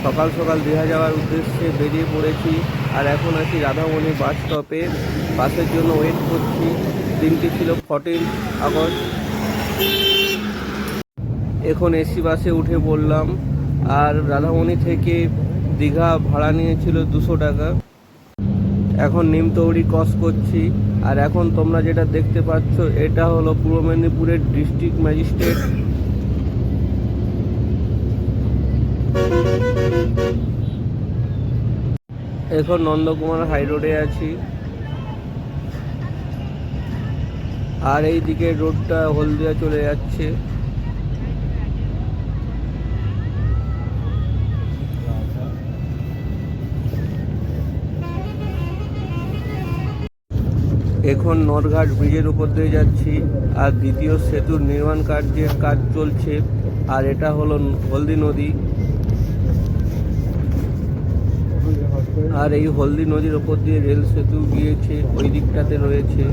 সকাল সকাল দীঘা যাওয়ার উদ্দেশ্যে বেরিয়ে পড়েছি। আর এখন আছি রাধামণি বাস স্টপে, বাসের জন্য ওয়েট করছি। দিনটি ছিল 14 আগস্ট। এখন এসি বাসে উঠে পড়লাম। আর রাধামণি থেকে দীঘা ভাড়া নিয়েছিল 200 টাকা। এখন নিমতৌড়ি ক্রস করছি। আর এখন তোমরা যেটা দেখতে পাচ্ছ এটা হলো পূর্ব মেদিনীপুরের ডিস্ট্রিক্ট ম্যাজিস্ট্রেট। এখন নন্দকুমার হাই রোডে আছি। আর এই দিকে রোডটা হলদিয়া চলে যাচ্ছে। এখন নরঘাট ব্রিজের উপর দিয়ে যাচ্ছি। আর দ্বিতীয় সেতুর নির্মাণ কার্যের কাজ চলছে। আর এটা হলো হলদি নদী। আর এই হলদি নদীর ওপর দিয়ে রেল সেতু গিয়েছে, ওই দিকটাতে রয়েছে।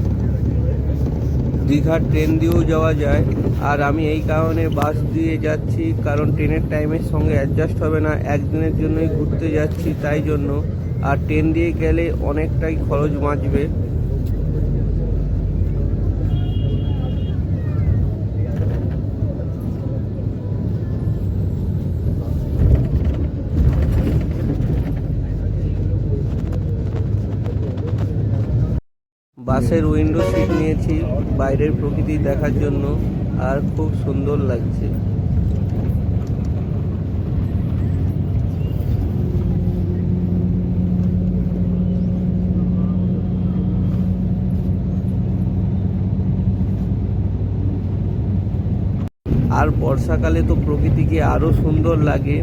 দীঘার ট্রেন দিয়েও যাওয়া যায়। আর আমি এই কারণে বাস দিয়ে যাচ্ছি, কারণ ট্রেনের টাইমের সঙ্গে অ্যাডজাস্ট হবে না, একদিনের জন্যই ঘুরতে যাচ্ছি তাই জন্য। আর ট্রেন দিয়ে গেলে অনেকটাই খরচ বাঁচবে। বাসের উইন্ডো সিট নিয়েছি বাইরের প্রকৃতি দেখার জন্য, আর খুব সুন্দর লাগছে। আর বর্ষাকালে তো প্রকৃতিকে আরো সুন্দর লাগে।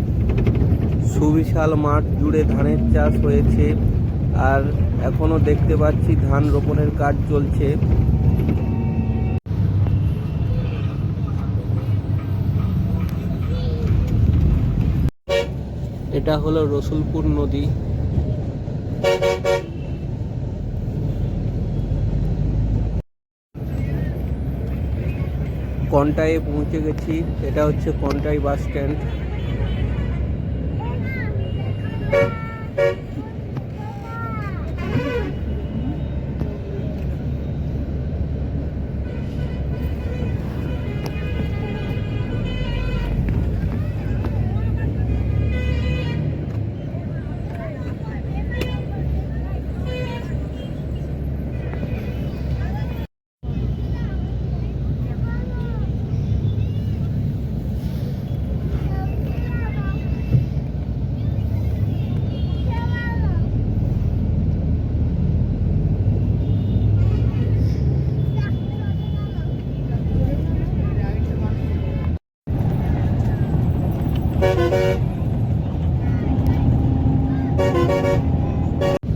সুবিশাল মাঠ জুড়ে ধানের চাষ হয়েছে। আর এখনো দেখতে পাচ্ছি ধান রোপণের কাজ চলছে। এটা হলো রসুলপুর নদী। কন্টায়ে পৌঁছে গেছি। এটা হচ্ছে কন্টাই বাস স্ট্যান্ড।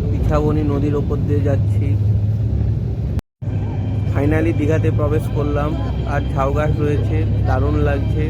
পিঠাবনি নদীর ওপর দিয়ে যাচ্ছি। ফাইনালি দীঘাতে প্রবেশ করলাম। আর ঝাউ গাছ রয়েছে, দারুণ লাগছে।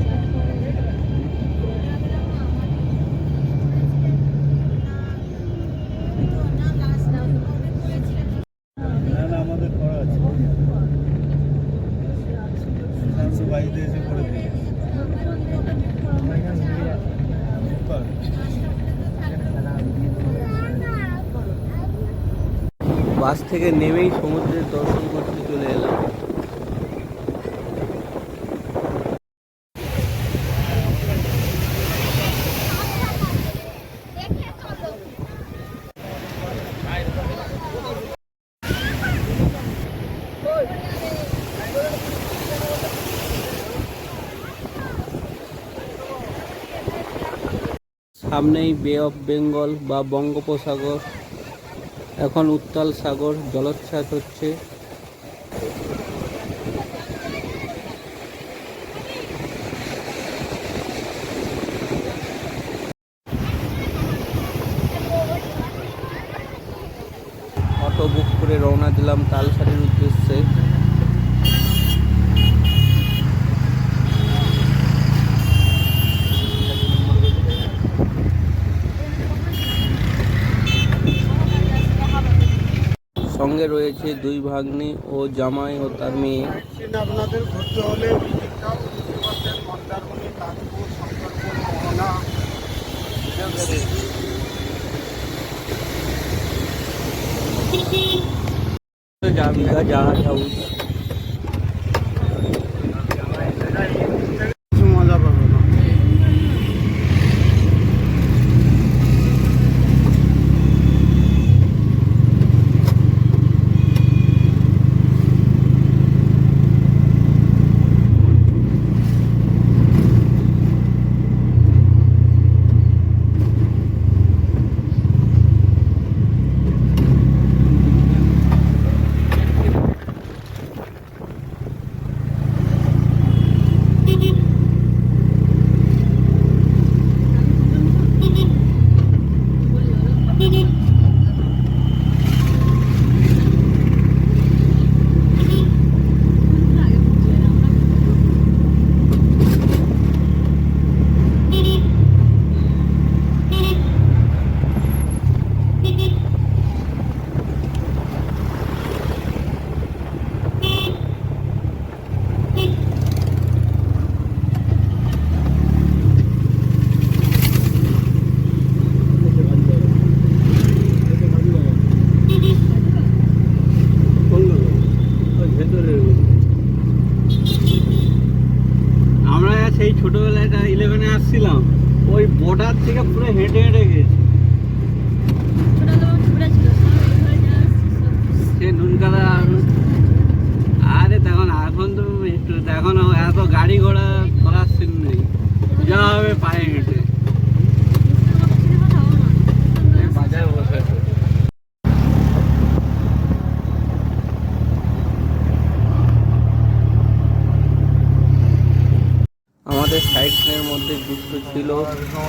বাস থেকে নেমেই সমুদ্রের দর্শন করতে চলে এলাম। সামনেই বে অফ বেঙ্গল বা বঙ্গোপসাগর। এখন উত্তাল সাগর, জলোচ্ছ্বাস হচ্ছে। অটো বুক করে রওনা দিলাম তালসারির উদ্দেশ্যে। সঙ্গে রয়েছে দুই ভাগ্নি ও জামাই ও তার মেয়ে। আপনাদের ঘুরতে হলে মন্দারমণি, তাজপুর, শঙ্করপুর, মোহনা, দীঘা জাহাজ হাউস। কিছু মজা পাবে না। আমরা সেই ছোটবেলায় 11-এ আসছিলাম, ওই বর্ডার থেকে পুরো হেঁটে হেঁটে গেছি। সে নুনকাদা, আরে তখন এখন তো একটু এখন এত গাড়ি ঘোড়া করার সিন নেই, যা হবে পায়ে হেঁটে। বাজারে বসে আছে। আমাদের সাইড সিনের মধ্যে যুক্ত ছিল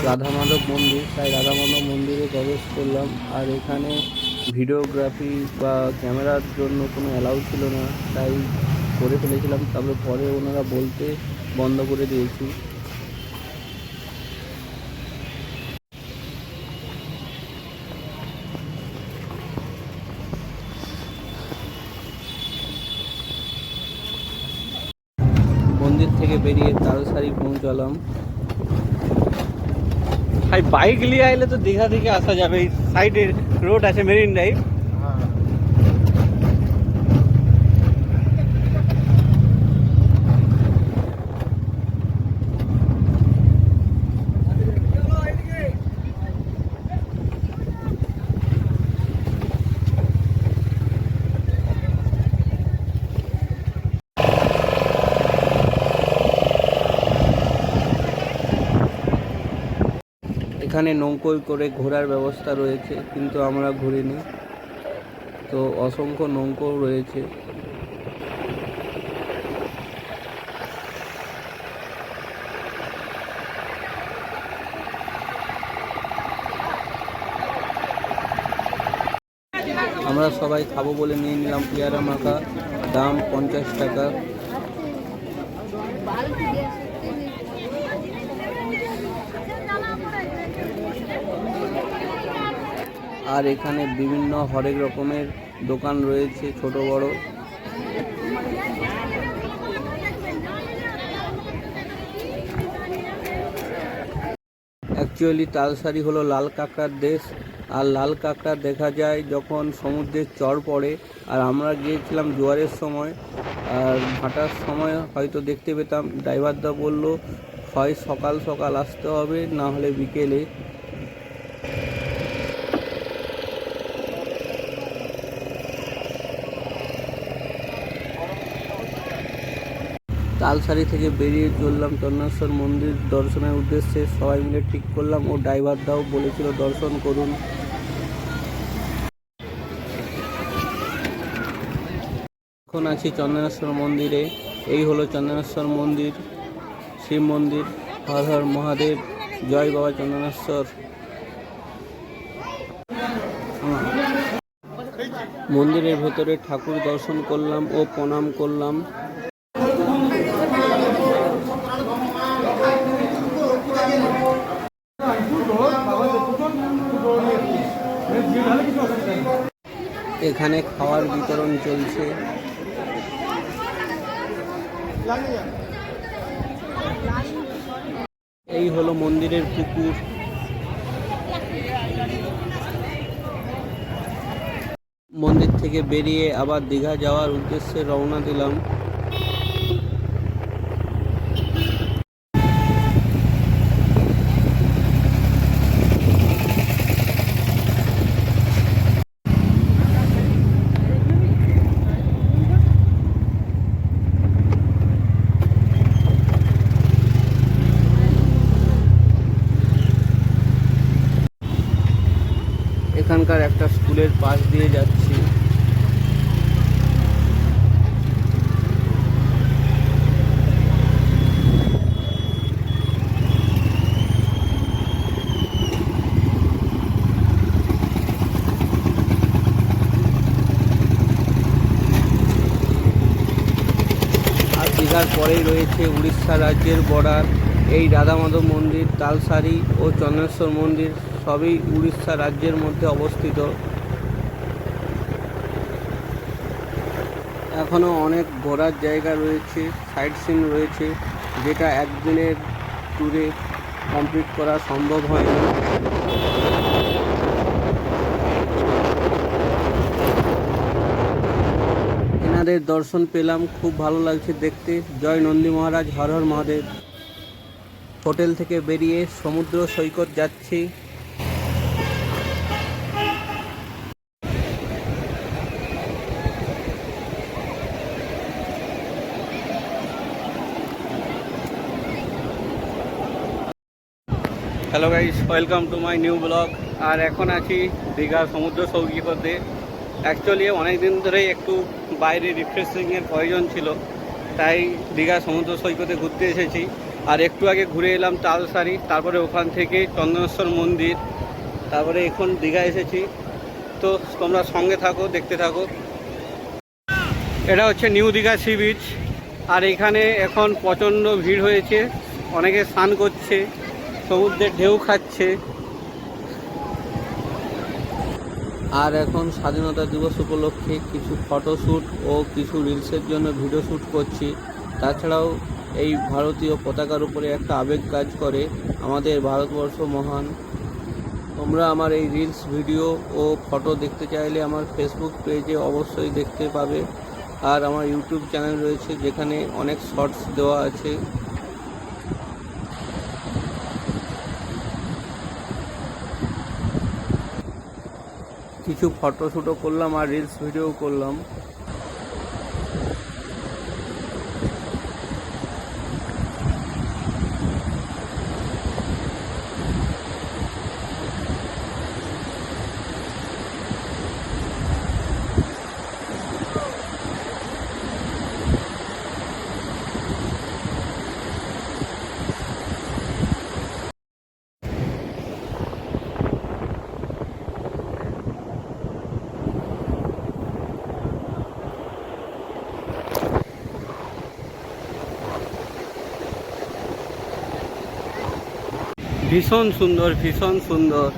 রাধা মাধব মন্দির, তাই রাধা মাধব মন্দিরে প্রবেশ করলাম। আর এখানে ভিডিওগ্রাফি বা ক্যামেরার জন্য কোনো অ্যালাউ ছিল না, তাই করে ফেলেছিলাম। তারপরে পরে ওনারা বলতে বন্ধ করে দিয়েছি। মন্দির থেকে বেরিয়ে তালসারি পৌঁছালাম। ভাই বাইক নিয়ে আইলে তো দীঘা থেকে আসা যাবে, এই সাইডে রোড আছে মেরিন ড্রাইভ। এখানে নৌকোয় করে ঘোরার ব্যবস্থা রয়েছে, কিন্তু আমরা ঘুরিনি। তো অসংখ্য নৌকো রয়েছে। আমরা সবাই খাবো বলে নিয়ে নিলাম পেয়ারা মাখা, দাম 50 টাকা। আর এখানে বিভিন্ন হরেক রকমের দোকান রয়েছে, ছোট বড়। অ্যাকচুয়ালি তালসারি হলো লাল কাঁকড়ার দেশ, আর লাল কাঁকড়া দেখা যায় যখন সমুদ্রের চর পড়ে। আর আমরা গিয়েছিলাম জোয়ারের সময়, আর ভাটার সময় হয়তো দেখতে পেতাম। ড্রাইভারদা বলল হয় সকাল সকাল আসতে হবে, না হলে বিকেলে। তালসারি থেকে বেরিয়ে চললাম চন্দনেশ্বর মন্দির দর্শনের উদ্দেশ্যে। সবাই মিলে ঠিক করলাম, ও ড্রাইভারদাও বলেছিল দর্শন করুন। এখন আছি চন্দনেশ্বর মন্দিরে। এই হলো চন্দনেশ্বর মন্দির, শিব মন্দির। হর হর মহাদেব, জয় বাবা চন্দনেশ্বর। মন্দিরের ভেতরে ঠাকুর দর্শন করলাম ও প্রণাম করলাম। এখানে খাওয়ার বিতরণ চলছে। এই হলো মন্দিরের পুকুর। মন্দির থেকে বেরিয়ে আবার দীঘা যাওয়ার উদ্দেশ্যে রওনা দিলাম। এখানকার একটা স্কুলের পাশ দিয়ে যাচ্ছি। আর দীঘার পরেই রয়েছে উড়িষ্যা রাজ্যের বর্ডার। এই রাধা মাধব মন্দির, তালসারি ও চন্দ্রেশ্বর মন্দির সবই উড়িষ্যা রাজ্যের মধ্যে অবস্থিত। এখনও অনেক ঘোরার জায়গা রয়েছে, সাইট সিন রয়েছে, যেটা একদিনের ট্যুরে কমপ্লিট করা সম্ভব হয়নি। এনাদের দর্শন পেলাম, খুব ভালো লাগছে দেখতে। জয় নন্দী মহারাজ, হর হর মহাদেব। হোটেল থেকে বেরিয়ে সমুদ্র সৈকত যাচ্ছি। Hello guys, welcome to my new blog. আর এখন আছি দীঘা সমুদ্র সৈকতে। অ্যাকচুয়ালি অনেক দিন ধরেই একটু বাইরে রিফ্রেশিংয়ের প্রয়োজন ছিল, তাই দীঘা সমুদ্র সৈকতে ঘুরতে এসেছি। আর একটু আগে ঘুরে এলাম তালসারি, তারপরে ওখান থেকে চন্দনেশ্বর মন্দির, তারপরে এখন দীঘা এসেছি। তো তোমরা সঙ্গে থাকো, দেখতে থাকো। এটা হচ্ছে নিউ দীঘা সি বিচ। আর এখানে এখন প্রচণ্ড ভিড় হয়েছে, অনেকে স্নান করছে, সমুদ্রের ঢেউ খাচ্ছে। আর এখন স্বাধীনতা দিবস উপলক্ষে কিছু ফটোশ্যুট ও কিছু রিলসের জন্য ভিডিও শ্যুট করছি। তাছাড়াও এই ভারতীয় পতাকার উপরে একটা আবেগ কাজ করে, আমাদের ভারতবর্ষ মহান। তোমরা আমার এই রিলস, ভিডিও ও ফটো দেখতে চাইলে আমার ফেসবুক পেজে অবশ্যই দেখতে পাবে। আর আমার ইউটিউব চ্যানেল রয়েছে, যেখানে অনেক শর্টস দেওয়া আছে। কিছু ফটোশ্যুটও করলাম আর রিলস ভিডিও করলাম। ভীষণ সুন্দর, ভীষণ সুন্দর।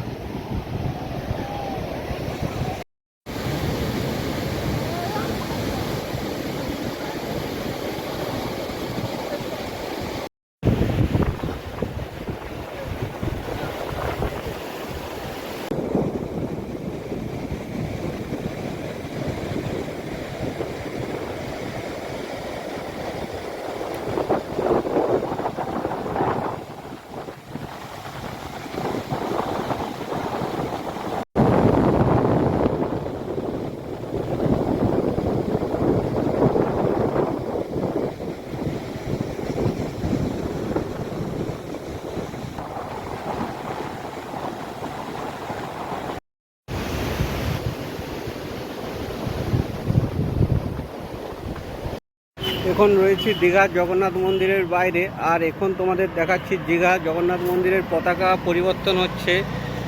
এখন রয়েছি দীঘা জগন্নাথ মন্দিরের বাইরে। আর এখন তোমাদের দেখাচ্ছি দীঘা জগন্নাথ মন্দিরের পতাকা পরিবর্তন হচ্ছে,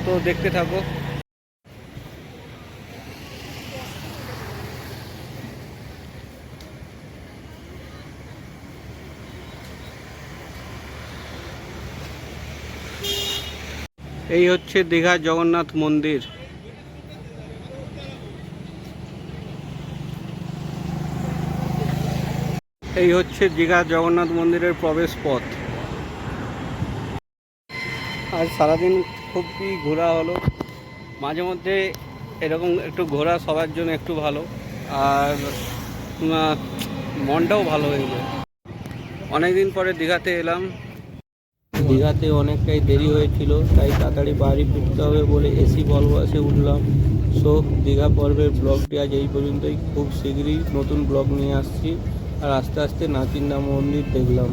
তো দেখতে থাকো। এই হচ্ছে দীঘা জগন্নাথ মন্দির। এই হচ্ছে দীঘা জগন্নাথ মন্দিরের প্রবেশ পথ। আজ সারাদিন খুবই ঘোরা হলো, মাঝে মধ্যে এরকম একটু ঘোরা সবার জন্য একটু ভালো, আর মনটাও ভালো হয়ে যায়। অনেকদিন পরে দীঘাতে এলাম। দীঘাতে অনেকটাই দেরি হয়েছিল, তাই তাড়াতাড়ি বাড়ি ফিরতে হবে বলে এসি ভলভো বাসে উঠলাম। সো দীঘা পর্বের ব্লগটি আজ এই পর্যন্তই। খুব শীঘ্রই নতুন ব্লগ নিয়ে আসছি। আর আস্তে আস্তে নাচিন্দা মন্দির দেখলাম।